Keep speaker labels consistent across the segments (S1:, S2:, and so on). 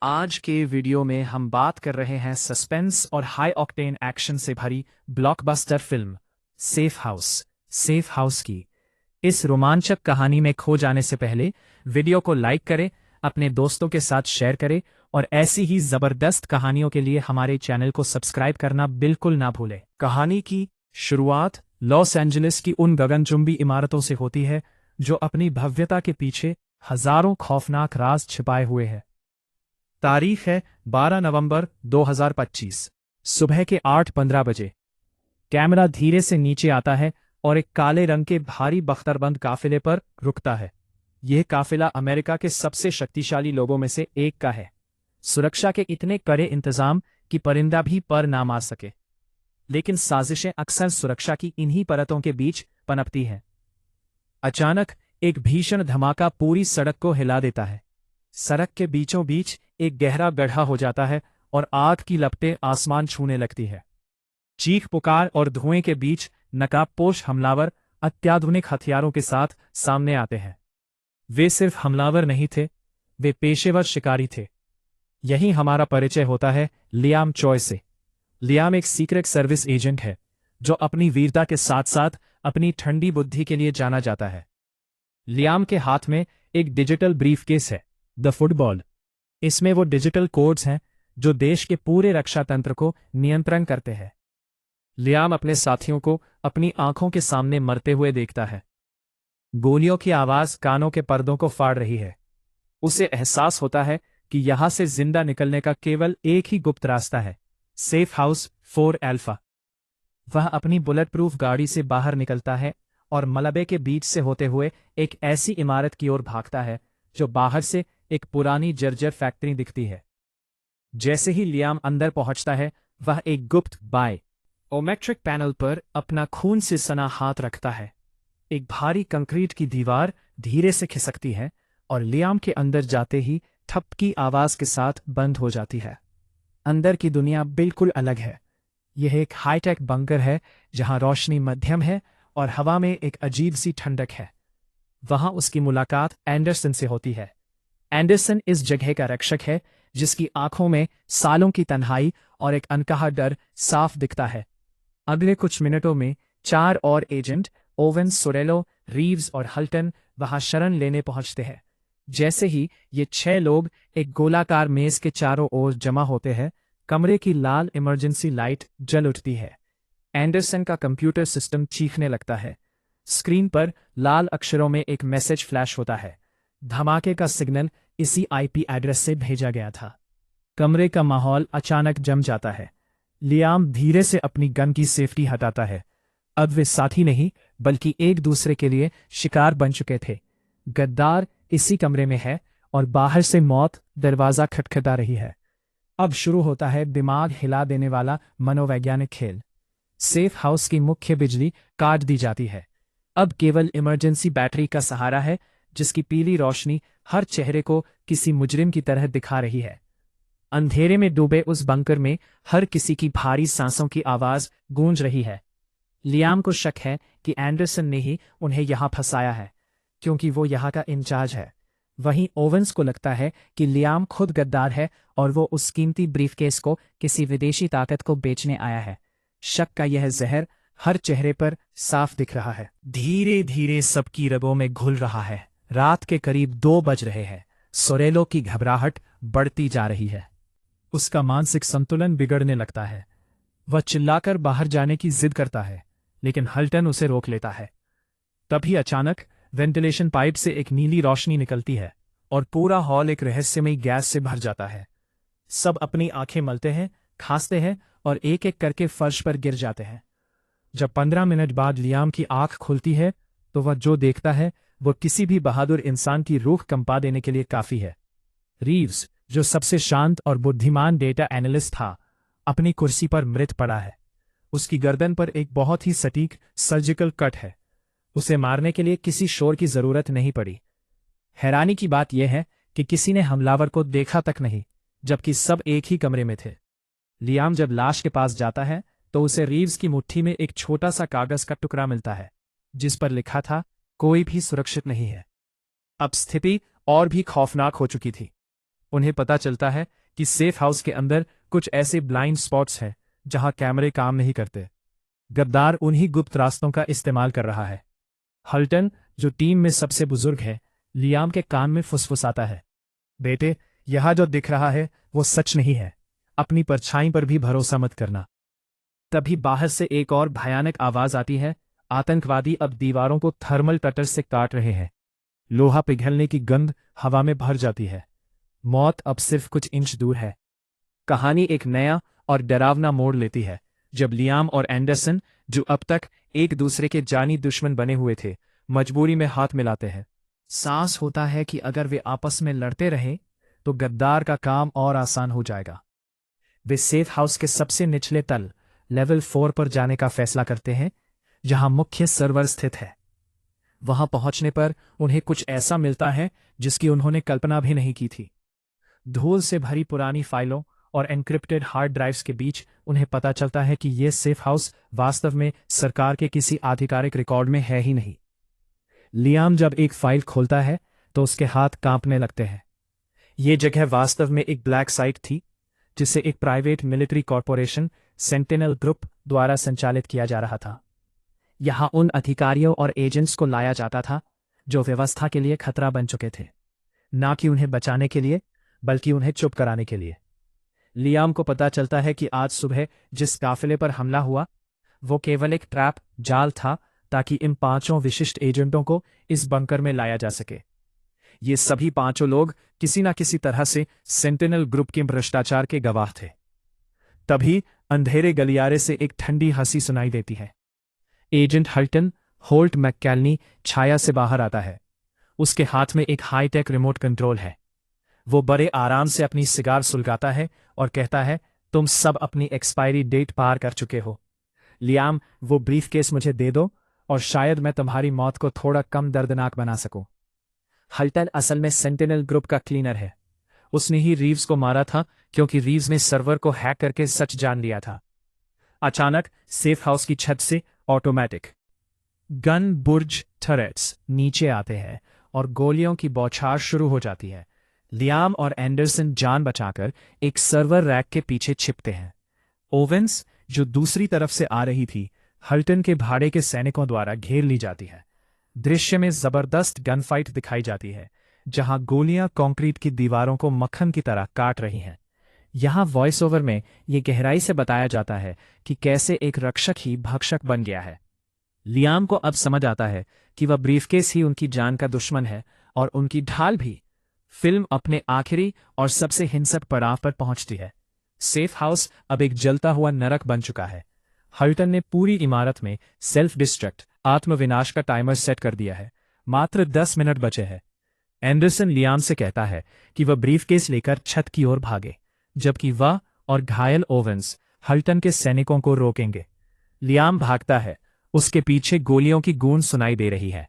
S1: आज के वीडियो में हम बात कर रहे हैं सस्पेंस और हाई ऑक्टेन एक्शन से भरी blockbuster film safe house. Safe house की इस रोमांचक कहानी में खो जाने से पहले वीडियो को लाइक करें, अपने दोस्तों के साथ शेयर करें और ऐसी ही जबरदस्त कहानियों के लिए हमारे चैनल को सब्सक्राइब करना बिल्कुल ना भूलें। कहानी की शुरुआत लॉस एंजलिस की उन गगनचुंबी इमारतों से होती है जो अपनी भव्यता के पीछे हजारों खौफनाक राज छिपाए हुए हैं। तारीख है 12 नवंबर 2025। सुबह के 8:15 बजे। कैमरा धीरे से नीचे आता है और एक काले रंग के भारी बख्तरबंद काफिले पर रुकता है। यह काफिला अमेरिका के सबसे शक्तिशाली लोगों में से एक का है। सुरक्षा के इतने कड़े इंतजाम कि परिंदा भी पर ना मार सके। लेकिन साजिशें अक्सर सुरक्षा की इन्हीं परतों के बीच पनपती हैं। अचानक एक भीषण धमाका पूरी सड़क को हिला देता है। सड़क के बीचों बीच एक गहरा गड्ढा हो जाता है और आग की लपटें आसमान छूने लगती है। चीख पुकार और धुएं के बीच नकाबपोश हमलावर अत्याधुनिक हथियारों के साथ सामने आते हैं। वे सिर्फ हमलावर नहीं थे, वे पेशेवर शिकारी थे। यही हमारा परिचय होता है लियाम चॉय से। लियाम एक सीक्रेट सर्विस एजेंट है जो अपनी वीरता के साथ साथ अपनी ठंडी बुद्धि के लिए जाना जाता है। लियाम के हाथ में एक डिजिटल ब्रीफकेस है, द फुटबॉल। इसमें वो डिजिटल कोड्स हैं जो देश के पूरे रक्षा तंत्र को नियंत्रण करते हैं। लियाम अपने साथियों को अपनी आंखों के सामने मरते हुए देखता है। गोलियों की आवाज कानों के पर्दों को फाड़ रही है। उसे एहसास होता है कि यहां से जिंदा निकलने का केवल एक ही गुप्त रास्ता है, सेफ हाउस 4 अल्फा। वह अपनी बुलेट प्रूफ गाड़ी से बाहर निकलता है और मलबे के बीच से होते हुए एक ऐसी इमारत की ओर भागता है जो बाहर से एक पुरानी जर्जर फैक्ट्री दिखती है। जैसे ही लियाम अंदर पहुंचता है, वह एक गुप्त बायोमेट्रिक पैनल पर अपना खून से सना हाथ रखता है। एक भारी कंक्रीट की दीवार धीरे से खिसकती है और लियाम के अंदर जाते ही ठप की आवाज के साथ बंद हो जाती है। अंदर की दुनिया बिल्कुल अलग है। यह एक हाईटेक बंकर है जहां रोशनी मध्यम है और हवा में एक अजीब सी ठंडक है। वहां उसकी मुलाकात एंडरसन से होती है। एंडरसन इस जगह का रक्षक है जिसकी आंखों में सालों की तन्हाई और एक अनकहा डर साफ दिखता है। अगले कुछ मिनटों में 4 और एजेंट ओवेन, सोरेलो, रीव्स और हल्टन वहां शरण लेने पहुंचते हैं। जैसे ही ये 6 लोग एक गोलाकार मेज के चारों ओर जमा होते हैं, कमरे की लाल इमरजेंसी लाइट जल उठती है। एंडरसन का कंप्यूटर सिस्टम चीखने लगता है। स्क्रीन पर लाल अक्षरों में एक मैसेज फ्लैश होता है। धमाके का सिग्नल इसी आईपी एड्रेस से भेजा गया था। कमरे का माहौल अचानक जम जाता है। लियाम धीरे से अपनी गन की सेफ्टी हटाता है। अब वे साथी नहीं बल्कि एक दूसरे के लिए शिकार बन चुके थे। गद्दार इसी कमरे में है और बाहर से मौत दरवाजा खटखटा रही है। अब शुरू होता है दिमाग हिला देने वाला मनोवैज्ञानिक खेल। सेफ हाउस की मुख्य बिजली काट दी जाती है। अब केवल इमरजेंसी बैटरी का सहारा है जिसकी पीली रोशनी हर चेहरे को किसी मुजरिम की तरह दिखा रही है। अंधेरे में डूबे उस बंकर में हर किसी की भारी सांसों की आवाज गूंज रही है। लियाम को शक है कि एंडरसन ने ही उन्हें यहां फंसाया है क्योंकि वो यहां का इंचार्ज है। वहीं ओवेंस को लगता है कि लियाम खुद गद्दार है और वो उस कीमती ब्रीफकेस को किसी विदेशी ताकत को बेचने आया है। शक का यह जहर हर चेहरे पर साफ दिख रहा है। धीरे धीरे सबकी रगों में घुल रहा है। रात के करीब 2 बज रहे हैं। सोरेलो की घबराहट बढ़ती जा रही है। उसका मानसिक संतुलन बिगड़ने लगता है। वह चिल्लाकर बाहर जाने की जिद करता है, लेकिन हल्टन उसे रोक लेता है। तभी अचानक वेंटिलेशन पाइप से एक नीली रोशनी निकलती है और पूरा हॉल एक रहस्यमयी गैस से भर जाता है। सब अपनी आंखें मलते हैं, खांसते हैं और एक एक करके फर्श पर गिर जाते हैं। जब 15 मिनट बाद लियाम की आंख खुलती है तो वह जो देखता है वो किसी भी बहादुर इंसान की रूह कंपा देने के लिए काफी है। रीव्स, जो सबसे शांत और बुद्धिमान डेटा एनालिस्ट था, अपनी कुर्सी पर मृत पड़ा है। उसकी गर्दन पर एक बहुत ही सटीक सर्जिकल कट है। उसे मारने के लिए किसी शोर की जरूरत नहीं पड़ी। हैरानी की बात यह है कि किसी ने हमलावर को देखा तक नहीं, जबकि सब एक ही कमरे में थे। लियाम जब लाश के पास जाता है तो उसे रीव्स की मुट्ठी में एक छोटा सा कागज का टुकड़ा मिलता है जिस पर लिखा था, कोई भी सुरक्षित नहीं है। अब स्थिति और भी खौफनाक हो चुकी थी। उन्हें पता चलता है कि सेफ हाउस के अंदर कुछ ऐसे ब्लाइंड स्पॉट्स हैं जहां कैमरे काम नहीं करते। गद्दार उन्हीं गुप्त रास्तों का इस्तेमाल कर रहा है। हल्टन, जो टीम में सबसे बुजुर्ग है, लियाम के कान में फुसफुसाता है, बेटे, यह जो दिख रहा है वो सच नहीं है। अपनी परछाई पर भी भरोसा मत करना। तभी बाहर से एक और भयानक आवाज आती है। आतंकवादी अब दीवारों को थर्मल कटर से काट रहे हैं। लोहा पिघलने की गंध हवा में भर जाती है। मौत अब सिर्फ कुछ इंच दूर है। कहानी एक नया और डरावना मोड़ लेती है जब लियाम और एंडरसन, जो अब तक एक दूसरे के जानी दुश्मन बने हुए थे, मजबूरी में हाथ मिलाते हैं। सांस होता है कि अगर वे आपस में लड़ते रहे तो गद्दार का काम और आसान हो जाएगा। वे सेफ हाउस के सबसे निचले तल लेवल 4 पर जाने का फैसला करते हैं, जहां मुख्य सर्वर स्थित है। वहां पहुंचने पर उन्हें कुछ ऐसा मिलता है जिसकी उन्होंने कल्पना भी नहीं की थी। धूल से भरी पुरानी फाइलों और एन्क्रिप्टेड हार्ड ड्राइव्स के बीच उन्हें पता चलता है कि यह सेफ हाउस वास्तव में सरकार के किसी आधिकारिक रिकॉर्ड में है ही नहीं। लियाम जब एक फाइल खोलता है तो उसके हाथ कांपने लगते हैं। ये जगह वास्तव में एक ब्लैक साइट थी जिसे एक private military corporation sentinel group द्वारा संचालित किया जा रहा था। यहां उन अधिकारियों और एजेंट्स को लाया जाता था जो व्यवस्था के लिए खतरा बन चुके थे, ना कि उन्हें बचाने के लिए, बल्कि उन्हें चुप कराने के लिए। लियाम को पता चलता है कि आज सुबह जिस काफिले पर हमला हुआ वो केवल एक ट्रैप जाल था ताकि इन 5 विशिष्ट एजेंटों को इस बंकर में लाया जा सके। ये सभी 5 लोग किसी न किसी तरह से सेंटिनल ग्रुप के भ्रष्टाचार के गवाह थे। तभी अंधेरे गलियारे से एक ठंडी हंसी सुनाई देती है। एजेंट हल्टन, होल्ट मैककैलनी, छाया से बाहर आता है। उसके हाथ में एक हाईटेक रिमोट कंट्रोल है। वो बड़े आराम से अपनी सिगार सुलगाता है और कहता है, तुम सब अपनी एक्सपायरी डेट पार कर चुके हो। लियाम, वो ब्रीफकेस मुझे दे दो और शायद मैं तुम्हारी मौत को थोड़ा कम दर्दनाक बना सकूं। हल्टन असल में सेंटिनल ग्रुप का क्लीनर है। उसने ही रीव्स को मारा था क्योंकि रीव्स ने सर्वर को हैक करके सच जान लिया था। अचानक सेफ हाउस की छत से ऑटोमेटिक गन बुर्ज टरेट्स नीचे आते हैं और गोलियों की बौछार शुरू हो जाती है। लियाम और एंडरसन जान बचाकर एक सर्वर रैक के पीछे छिपते हैं। ओवेंस, जो दूसरी तरफ से आ रही थी, हल्टन के भाड़े के सैनिकों द्वारा घेर ली जाती है। दृश्य में जबरदस्त गन फाइट दिखाई जाती है जहां गोलियां कंक्रीट की दीवारों को मक्खन की तरह काट रही हैं। यहां वॉइस ओवर में यह गहराई से बताया जाता है कि कैसे एक रक्षक ही भक्षक बन गया है। लियाम को अब समझ आता है कि वह ब्रीफकेस ही उनकी जान का दुश्मन है और उनकी ढाल भी। फिल्म अपने आखिरी और सबसे हिंसक पड़ाव पर पहुंचती है। सेफ हाउस अब एक जलता हुआ नरक बन चुका है। हल्टन ने पूरी इमारत में सेल्फ डिस्ट्रक्ट आत्मविनाश का टाइमर सेट कर दिया है। मात्र 10 मिनट बचे हैं। एंडरसन लियाम से कहता है कि वह ब्रीफकेस लेकर छत की ओर भागे, जबकि वह और घायल ओवेंस हल्टन के सैनिकों को रोकेंगे। लियाम भागता है। उसके पीछे गोलियों की गूंज सुनाई दे रही है।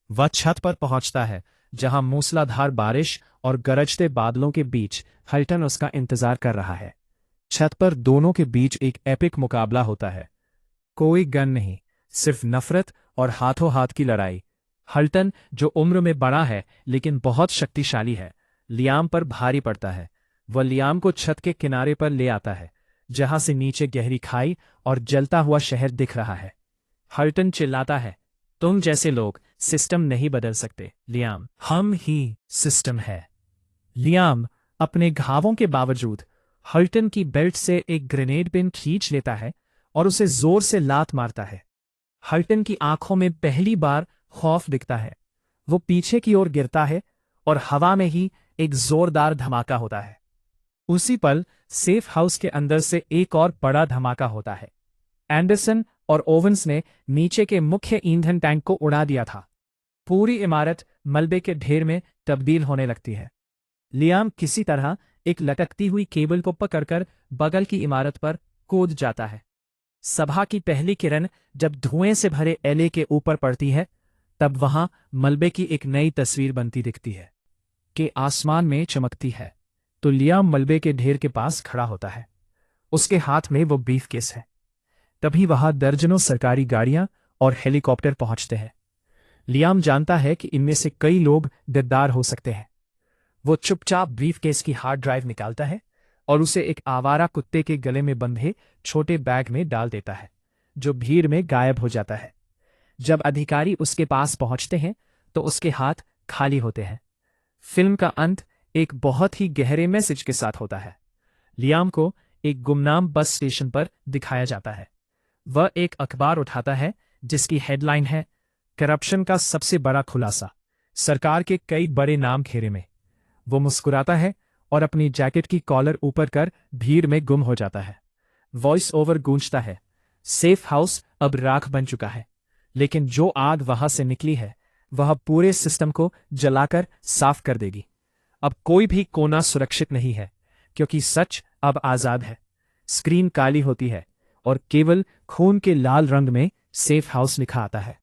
S1: वह छत पर पहुंचता है जहां मूसलाधार बारिश और गरजते बादलों के बीच हल्टन उसका इंतजार कर रहा है। छत पर दोनों के बीच एक एपिक मुकाबला होता है। कोई गन नहीं, सिर्फ नफरत और हाथों हाथ की लड़ाई। हल्टन, जो उम्र में बड़ा है लेकिन बहुत शक्तिशाली है, लियाम पर भारी पड़ता है। वह लियाम को छत के किनारे पर ले आता है जहां से नीचे गहरी खाई और जलता हुआ शहर दिख रहा है। हल्टन चिल्लाता है, तुम जैसे लोग सिस्टम नहीं बदल सकते लियाम, हम ही सिस्टम है। लियाम अपने घावों के बावजूद हल्टन की बेल्ट से एक ग्रेनेड पिन खींच लेता है और उसे जोर से लात मारता है। हल्टन की आंखों में पहली बार खौफ दिखता है। वो पीछे की ओर गिरता है और हवा में ही एक जोरदार धमाका होता है। उसी पल सेफ हाउस के अंदर से एक और बड़ा धमाका होता है। एंडरसन और ओवेंस ने नीचे के मुख्य ईंधन टैंक को उड़ा दिया था। पूरी इमारत मलबे के ढेर में तब्दील होने लगती है। लियाम किसी तरह एक लटकती हुई केबल को पकड़कर बगल की इमारत पर कूद जाता है। सभा की पहली किरण जब धुएं से भरे एले के ऊपर पड़ती है, तब वहां मलबे की एक नई तस्वीर बनती दिखती है कि आसमान में चमकती है। तो लियाम मलबे के ढेर के पास खड़ा होता है। उसके हाथ में वो ब्रीफकेस है। तभी वहां दर्जनों सरकारी गाड़ियां और हेलीकॉप्टर पहुंचते हैं। लियाम जानता है कि इनमें से कई लोग गद्दार हो सकते हैं। वो चुपचाप ब्रीफकेस की हार्ड ड्राइव निकालता है और उसे एक आवारा कुत्ते के गले में बंधे छोटे बैग में डाल देता है, जो भीड़ में गायब हो जाता है। जब अधिकारी उसके पास पहुंचते हैं तो उसके हाथ खाली होते हैं। फिल्म का अंत एक बहुत ही गहरे मैसेज के साथ होता है। लियाम को एक गुमनाम बस स्टेशन पर दिखाया जाता है। वह एक अखबार उठाता है जिसकी हेडलाइन है, करप्शन का सबसे बड़ा खुलासा, सरकार के कई बड़े नाम घेरे में। वो मुस्कुराता है और अपनी जैकेट की कॉलर ऊपर कर भीड़ में गुम हो जाता है। वॉइस ओवर गूंजता है, सेफ हाउस अब राख बन चुका है, लेकिन जो आग वहां से निकली है वह पूरे सिस्टम को जलाकर साफ कर देगी। अब कोई भी कोना सुरक्षित नहीं है, क्योंकि सच अब आजाद है। स्क्रीन काली होती है और केवल खून के लाल रंग में सेफ हाउस लिखा आता है।